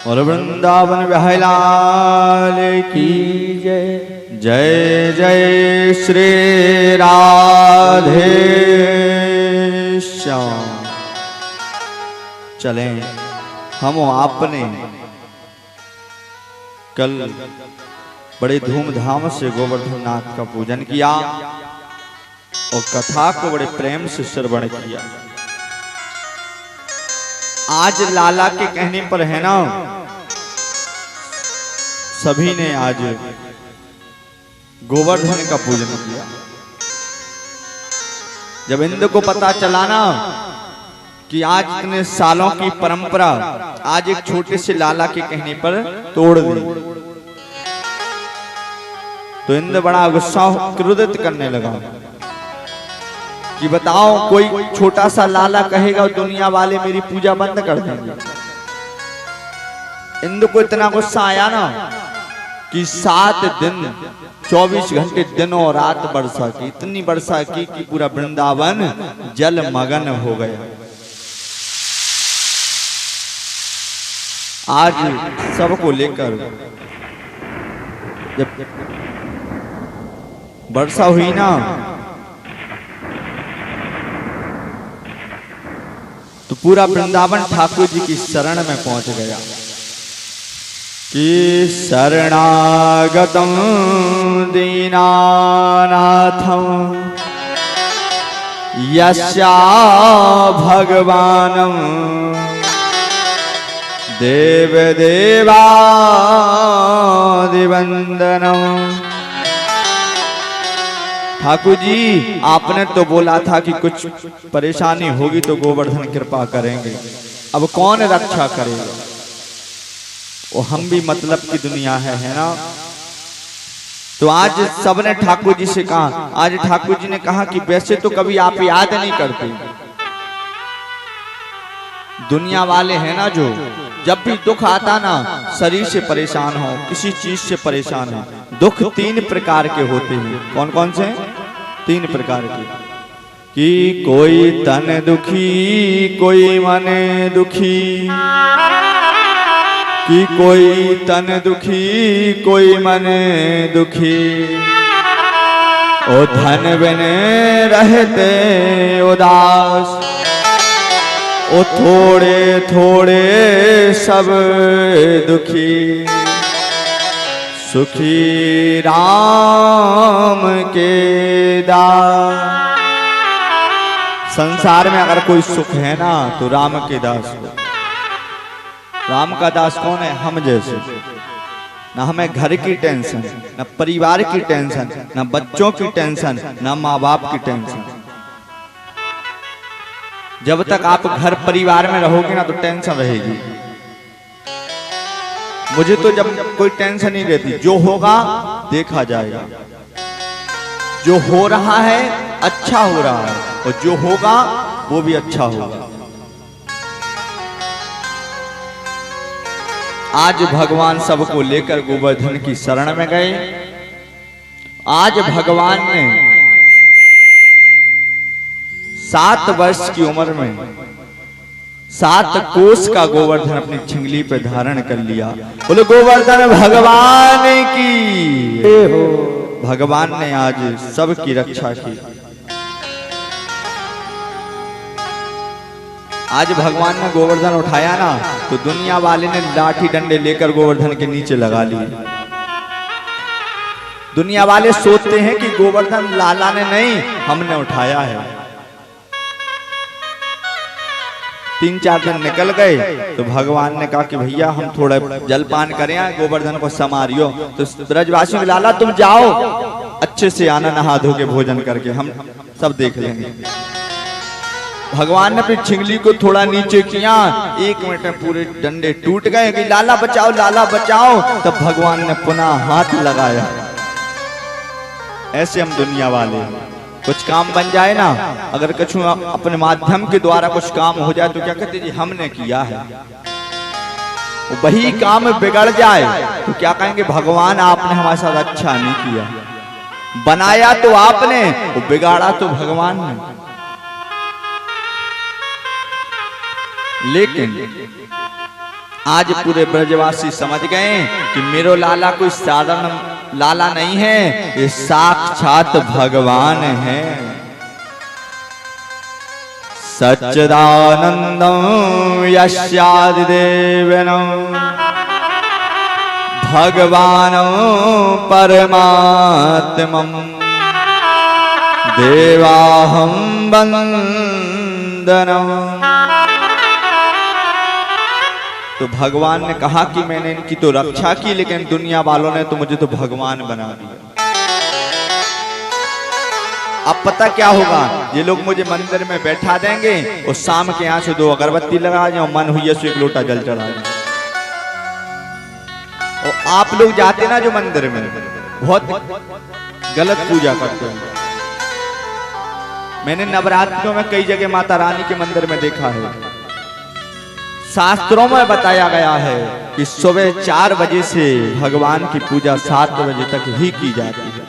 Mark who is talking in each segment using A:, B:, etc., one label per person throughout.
A: और वृंदावन बिहारी लाल की जय। जय जय श्री राधे श्याम। चलें हम आपने कल बड़े धूमधाम से गोवर्धन नाथ का पूजन किया और कथा को बड़े प्रेम से श्रवण किया। आज लाला के कहने पर है ना, सभी ने आज गोवर्धन का पूजन किया। जब इंद्र को पता चला ना कि आज इतने सालों की परंपरा आज एक छोटे से लाला के कहने पर तोड़ दी, तो इंद्र बड़ा गुस्सा क्रोधित करने लगा कि बताओ कोई छोटा सा लाला कहेगा दुनिया वाले मेरी पूजा बंद कर देंगे। इंद्र को इतना गुस्सा आया ना कि 7 दिन 24 घंटे दिन और रात वर्षा की, इतनी वर्षा की कि पूरा वृंदावन जल मगन हो गया। आज सबको लेकर जब वर्षा हुई ना तो पूरा वृंदावन ठाकुर जी की शरण में पहुंच गया कि शरणागतम दीनानाथम यस्या भगवानम देव देवादिवंदनम। ठाकुर जी आपने तो बोला था कि कुछ परेशानी होगी तो गोवर्धन कृपा करेंगे, अब कौन रक्षा करेगा? वो हम भी मतलब की दुनिया है ना। तो आज सबने ठाकुर जी से कहा, आज ठाकुर जी ने कहा कि वैसे तो कभी आप याद नहीं करते, दुनिया वाले हैं ना जो जब भी दुख आता ना, शरीर से परेशान हो, किसी चीज से परेशान हो, दुख 3 प्रकार के होते हैं। कौन कौन से? 3 प्रकार के। कि कोई तन दुखी, कोई मन दुखी, कि कोई तन दुखी, कोई मन दुखी, ओ धन बिन रहते उदास, ओ थोड़े थोड़े सब दुखी, सुखी राम के दास। संसार में अगर कोई सुख है ना तो राम के दास हो। राम का दास कौन है? हम जैसे। ना हमें घर की टेंशन, ना परिवार की टेंशन, ना बच्चों की टेंशन, ना माँ बाप की टेंशन। जब तक आप घर परिवार में रहोगे ना तो टेंशन रहेगी। मुझे तो जब कोई टेंशन नहीं रहती, जो होगा देखा जाएगा, जो हो रहा है अच्छा हो रहा है और जो होगा वो भी अच्छा होगा। आज भगवान सबको लेकर गोवर्धन की शरण में गए। आज भगवान ने 7 वर्ष की उम्र में 7 कोस का गोवर्धन अपनी छिंगली पे धारण कर लिया। बोलो गोवर्धन भगवान की। भगवान ने आज सबकी रक्षा की। आज भगवान ने गोवर्धन उठाया ना तो दुनिया वाले ने लाठी डंडे लेकर गोवर्धन के नीचे लगा लिए। दुनिया वाले सोचते हैं कि गोवर्धन लाला ने नहीं, हमने उठाया है। 3-4 दिन निकल गए तो भगवान ने कहा कि भैया हम थोड़ा जलपान करें, गोवर्धन को समारियो। तो ब्रजवासियों के लाला तुम जाओ, अच्छे से आना नहा धो के भोजन करके, हम सब देख लेंगे। भगवान ने अपनी छिंगली को थोड़ा नीचे किया, 1 मिनट में पूरे डंडे टूट गए कि लाला बचाओ लाला बचाओ। तब भगवान ने पुनः हाथ लगाया। ऐसे हम दुनिया वाले, कुछ काम बन जाए ना, अगर कुछ अपने माध्यम के द्वारा कुछ काम हो जाए तो क्या कहते जी हमने किया है। वही काम बिगड़ जाए तो क्या कहेंगे भगवान आपने हमारे साथ अच्छा नहीं किया। बनाया तो आपने, वो बिगाड़ा तो भगवान ने। लेकिन आज पूरे ब्रजवासी समझ गए कि मेरो लाला कोई साधारण लाला नहीं है, ये साक्षात भगवान है। सच्चिदानंदं यस्यादिदेवनं भगवानं परमात्मं देवाहं वंदनं। तो भगवान ने कहा कि मैंने इनकी तो रक्षा की, लेकिन दुनिया वालों ने तो मुझे तो भगवान बना दिया। अब पता क्या होगा, ये लोग मुझे मंदिर में बैठा देंगे और शाम के यहाँ से 2 अगरबत्ती लगा जाओ, मन हुई सो 1 लोटा जल चढ़ा जाओ। और आप लोग जाते ना जो मंदिर में, बहुत गलत पूजा करते हैं। मैंने नवरात्रों में कई जगह माता रानी के मंदिर में देखा है। शास्त्रों में बताया गया है कि सुबह 4 बजे से भगवान की पूजा 7 बजे तक ही की जाती है।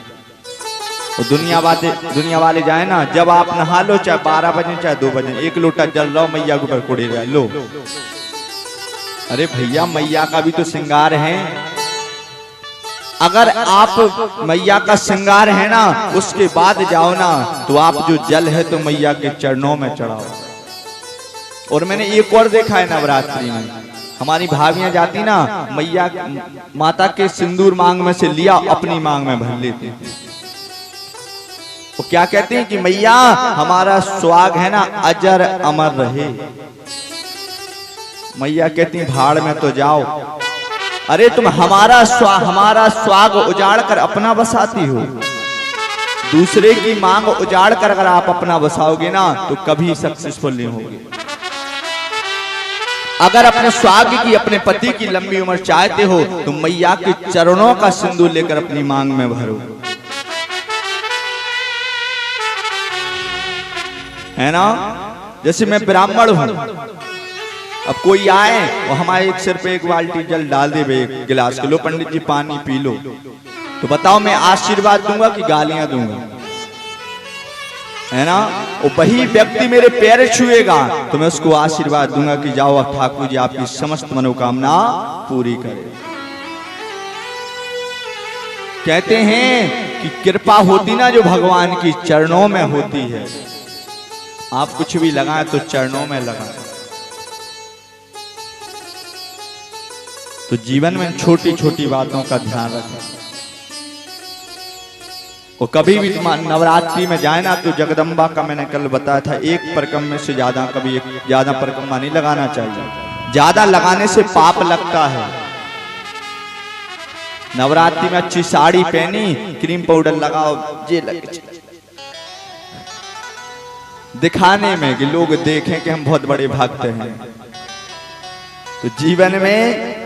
A: और दुनिया वाले जाए ना, जब आप नहा लो, चाहे 12 बजे चाहे 2 बजे, 1 लोटा जल लो, मैया के ऊपर कुड़े रह लो। अरे भैया, मैया का भी तो श्रृंगार है। अगर आप मैया का श्रृंगार है ना, उसके बाद जाओ ना, तो आप जो जल है तो मैया के चरणों में चढ़ाओ। और मैंने एक और देखा है, नवरात्रि में हमारी भाभियां जाती ना, मैया माता के सिंदूर मांग में से लिया अपनी मांग में भर लेते हैं। वो क्या कहते हैं कि मैया हमारा स्वाग है ना अजर अमर रहे। मैया कहती भाड़ में तो जाओ। अरे तुम हमारा स्वाग उजाड़ कर अपना बसाती हो। दूसरे की मांग उजाड़ कर अगर आप अपना बसाओगे ना, तो कभी सक्सेसफुल नहीं होगे। अगर अपने स्वाग की, अपने पति की लंबी उम्र चाहते हो, तो मैया के चरणों का सिंदूर लेकर अपनी मांग में भरो, है ना। जैसे मैं ब्राह्मण हूं, अब कोई आए और हमारे एक सिर पे 1 बाल्टी जल डाल दे, 1 गिलास के, लो पंडित जी पानी पी लो, तो बताओ मैं आशीर्वाद दूंगा कि गालियां दूंगा, है ना। और वही व्यक्ति मेरे पैर छुएगा तो मैं उसको आशीर्वाद दूंगा कि जाओ ठाकुर जी आपकी समस्त मनोकामना पूरी करे। कहते हैं कि कृपा होती ना जो भगवान की चरणों में होती है। आप कुछ भी लगाएं तो चरणों में लगाएं। तो जीवन में छोटी छोटी बातों का ध्यान रखें। और कभी भी नवरात्रि में जाए ना, तो जगदम्बा का मैंने कल बताया था, 1 परकम से ज्यादा, कभी ज्यादा परकम्मा नहीं लगाना चाहिए। ज्यादा लगाने से पाप लगता है। नवरात्रि में अच्छी साड़ी पहनी, क्रीम पाउडर लगाओ, ये लगे दिखाने में कि लोग देखें कि हम बहुत बड़े भक्त हैं। तो जीवन में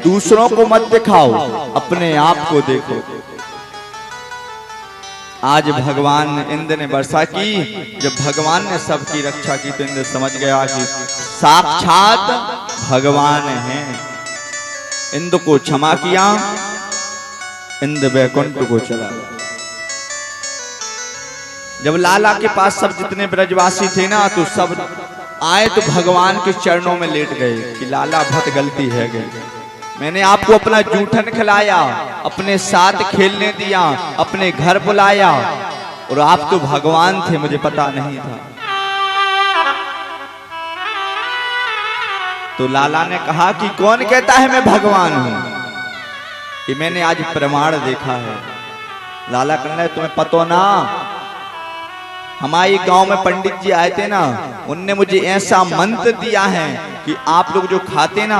A: दूसरों को मत दिखाओ, अपने आप को देखो। आज भगवान इंद्र ने वर्षा की, जब भगवान ने सबकी रक्षा की तो इंद्र समझ गया कि साक्षात भगवान हैं। इंद्र को क्षमा किया, इंद्र वैकुंठ को चला गया। जब लाला के पास सब जितने ब्रजवासी थे ना, तो सब आए तो भगवान के चरणों में लेट गए कि लाला बहुत गलती है गई, मैंने आपको अपना जूठन खिलाया, अपने साथ खेलने दिया, अपने घर बुलाया, और आप तो भगवान थे, मुझे पता नहीं था। तो लाला ने कहा कि कौन कहता है मैं भगवान हूं, कि मैंने आज प्रमाण देखा है। लाला कहना है तुम्हें पता ना, हमारे गांव में पंडित जी आए थे ना, उनने मुझे ऐसा मंत्र दिया है कि आप लोग जो खाते ना,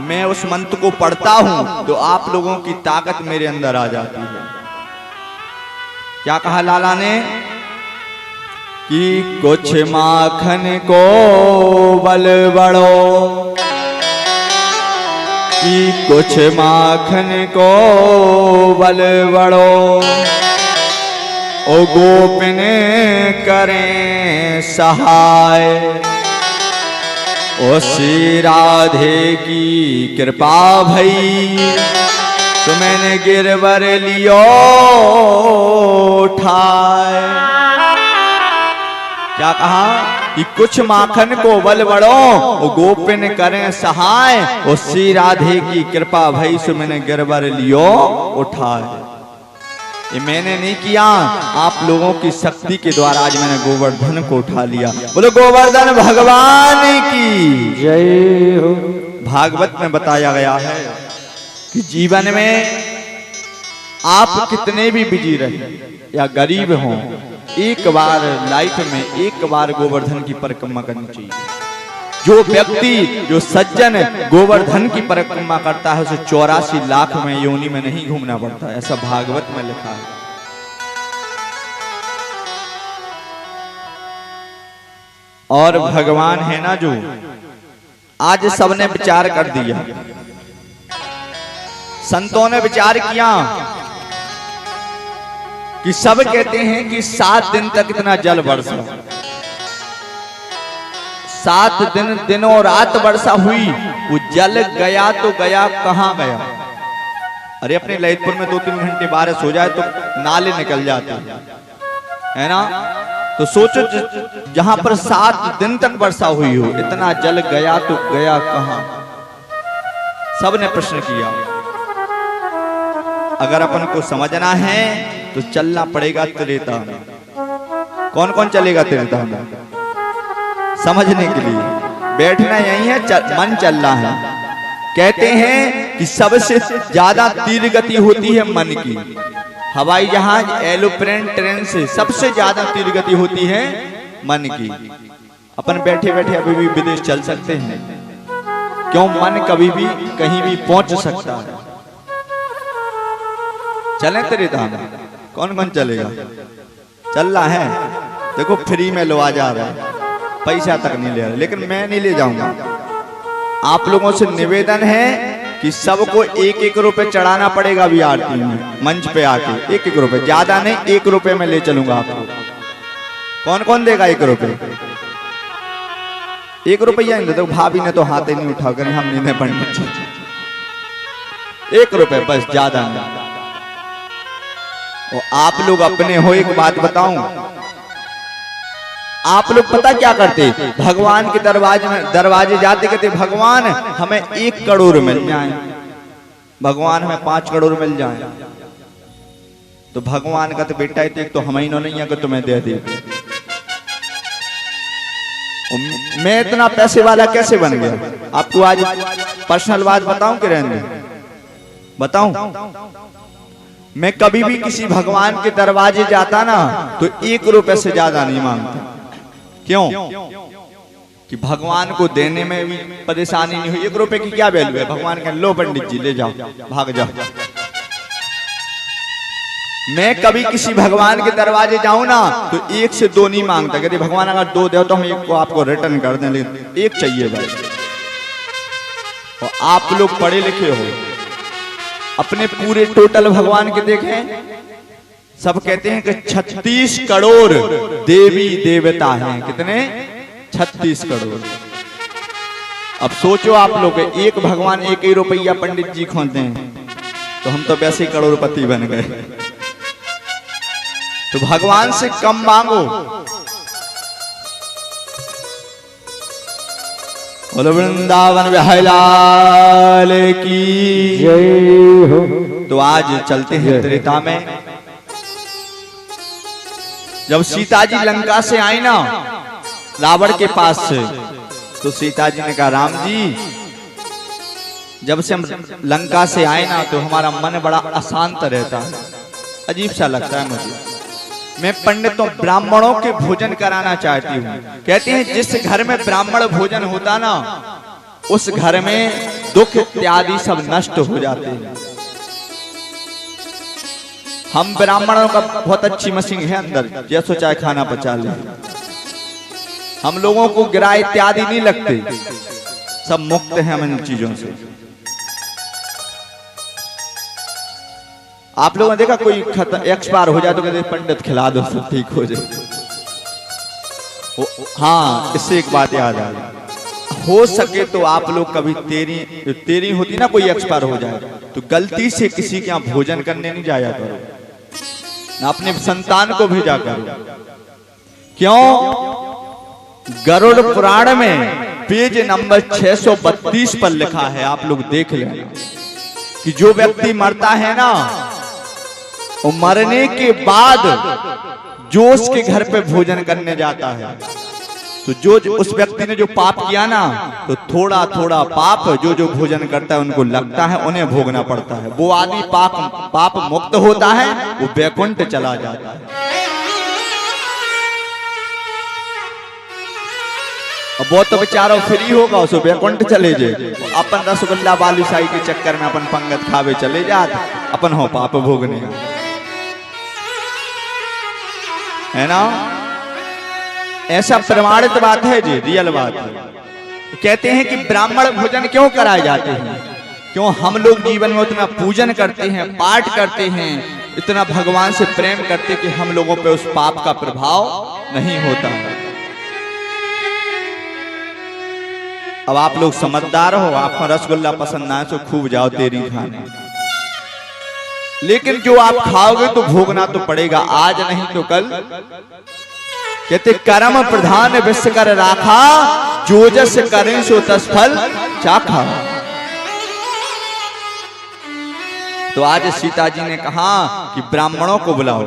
A: मैं उस मंत्र को पढ़ता हूं तो आप लोगों की ताकत मेरे अंदर आ जाती है। क्या कहा लाला ने कि कुछ माखन को बल बढ़ो, कि कुछ माखन को बल बढ़ो, ओ गोपिन करें सहाय, ओ श्री राधे की कृपा भई, तो मैंने गिरवर लियो उठाए। क्या कहा? कि कुछ माखन को बल बड़ो गोपिन करें सहाय, और श्री राधे की कृपा भई सो मैंने गिरवर लियो उठाए। ये मैंने नहीं किया, आप लोगों की शक्ति के द्वारा आज मैंने गोवर्धन को उठा लिया। बोलो गोवर्धन भगवान की
B: जय हो।
A: भागवत में बताया गया है कि जीवन में आप कितने भी बिजी रहे या गरीब हों, एक बार लाइफ में एक बार गोवर्धन की परिक्रमा करनी चाहिए। जो व्यक्ति जो सज्जन गोवर्धन की परिक्रमा करता है उसे 84 लाख में योनि में नहीं घूमना पड़ता, ऐसा भागवत में लिखा है। और भगवान है ना जो आज सबने विचार कर दिया, संतों ने विचार किया कि सब कहते हैं कि 7 दिन तक इतना जल बरसा, 7 दिन दिनों रात वर्षा हुई, वो जल गया तो गया कहां गया। अरे अपने ललितपुर में 2-3 घंटे बारिश हो जाए तो नाले निकल जाते है ना, तो सोचो जहां पर 7 दिन तक वर्षा हुई हो, इतना जल गया तो गया कहां। सबने प्रश्न किया। अगर अपन को समझना है तो चलना पड़ेगा त्रेता में। कौन कौन चलेगा त्रेता में समझने के लिए? बैठना यही है, मन चल रहा है। कहते हैं कि सबसे ज्यादा तीव्र गति होती है मन की। हवाई जहाज, एरोप्लेन, ट्रेन से सबसे ज्यादा तीव्र गति होती है मन की। अपन बैठे बैठे अभी भी विदेश चल सकते हैं, क्यों? मन कभी भी कहीं भी पहुंच सकता है। चलें त्रेता में? कौन कौन चलेगा? चल रहा है, देखो फ्री में लो आ जा रहा है, पैसा तक नहीं ले रहा, लेकिन मैं नहीं ले जाऊंगा। आप लोगों से निवेदन है कि सबको 1-1 रुपए चढ़ाना पड़ेगा अभी आरती में, मंच पे आके 1-1 रुपए, ज्यादा नहीं, 1 रुपए में ले चलूंगा आपको। कौन कौन देगा 1 रुपए? 1 रुपया नहीं देते। भाभी ने तो हाथ ही नहीं उठा कर, हम नहीं पंडित जी। 1 रुपए बस, ज्यादा नहीं। और आप लोग अपने हो, एक बात बताऊं, आप लोग पता क्या करते? भगवान के दरवाजे जाते कहते भगवान हमें 1 करोड़ मिल जाए, भगवान हमें 5 करोड़ मिल जाए। तो भगवान का तो बेटा है, तो हम ही नहीं है कि तुम्हें दे दे। मैं इतना पैसे वाला कैसे बन गया? आपको आज पर्सनल बात बताऊं कि रहने बताऊं? मैं कभी भी किसी भगवान के दरवाजे जाता ना तो 1 रुपए से ज्यादा नहीं मांगता। क्यों? कि भगवान को देने में भी परेशानी नहीं हुई। 1 रुपए की क्या वैल्यू है? भगवान का लो पंडित जी ले जाओ, भाग जाओ। मैं कभी किसी भगवान के दरवाजे जाऊं ना तो 1 से 2 नहीं मांगता। कहते भगवान अगर 2 दे तो हम 1 को आपको रिटर्न कर दें, लेकिन 1 चाहिए भाई। और आप लोग पढ़े लिखे हो, अपने पूरे टोटल भगवान के देखें, सब कहते हैं कि 36 करोड़ देवी देवता हैं। कितने? 36 करोड़। अब सोचो आप लोग, एक भगवान 1 ही रुपया पंडित जी खोते हैं, तो हम तो वैसे ही करोड़पति बन गए। तो भगवान से कम मांगो। बोलो वृंदावन बिहारी लाल की
B: जय हो।
A: तो आज चलते हैं त्रेता में। जब सीता जी लंका से आई ना रावण के पास से, तो सीता जी ने कहा राम जी, जब से हम लंका से आए ना तो हमारा मन बड़ा अशांत रहता है, अजीब सा लगता है मुझे। मैं पंडितों ब्राह्मणों के भोजन कराना चाहती हूँ। कहते हैं जिस घर में ब्राह्मण भोजन होता ना, उस घर में दुख इत्यादि सब नष्ट हो जाते हैं। हम ब्राह्मणों का बहुत अच्छी मशीन है अंदर, जैसो चाहे खाना पचा ले। हम लोगों को गिरा इत्यादि नहीं लगते, सब मुक्त हैं हम इन चीजों से। आप लोगों ने देखा कोई एक्सपायर हो जाए तो कहते पंडित खिला दो सब ठीक हो जाए। हाँ, इससे एक बात याद आ गई, हो सके तो आप लोग कभी तेरी होती ना, कोई एक्सपायर हो जाए तो गलती से किसी के यहाँ भोजन करने नहीं जाया करो, ना अपने संतान को भेजा करो। क्यों? गरुड़ पुराण में पेज नंबर 632 पर लिखा है, आप लोग देख लेना कि जो व्यक्ति मरता है ना, वो मरने के बाद जो उसके घर पे भोजन करने जाता है, तो जो उस व्यक्ति ने जो पाप किया ना, तो थोड़ा थोड़ा पाप जो जो भोजन करता है उनको लगता है, उन्हें भोगना पड़ता है। वो आदमी पाप मुक्त होता है, वो वैकुंठ चला जाता है। वो तो बेचारा फ्री होगा, उसे वैकुंठ चले जाए। अपन रसगुल्ला बालूशाही के चक्कर में अपन पंगत खावे चले जाते, अपन हो पाप भोगने, है ना। ऐसा प्रमाणित बात है जी, रियल बात है। कहते हैं कि ब्राह्मण भोजन क्यों कराए जाते हैं? क्यों हम लोग जीवन में उतना पूजन करते हैं, पाठ करते हैं, इतना भगवान से प्रेम करते कि हम लोगों पे उस पाप का प्रभाव नहीं होता है। अब आप लोग समझदार हो, आपको रसगुल्ला पसंद ना है तो खूब जाओ तेरी खाने, लेकिन जो आप खाओगे तो भोगना तो पड़ेगा, आज नहीं तो कल। कहते कर्म प्रधान विश्व कर राखा, जो जस करें सो तस फल चाखा। तो आज सीता जी ने कहा कि ब्राह्मणों को बुलाओ,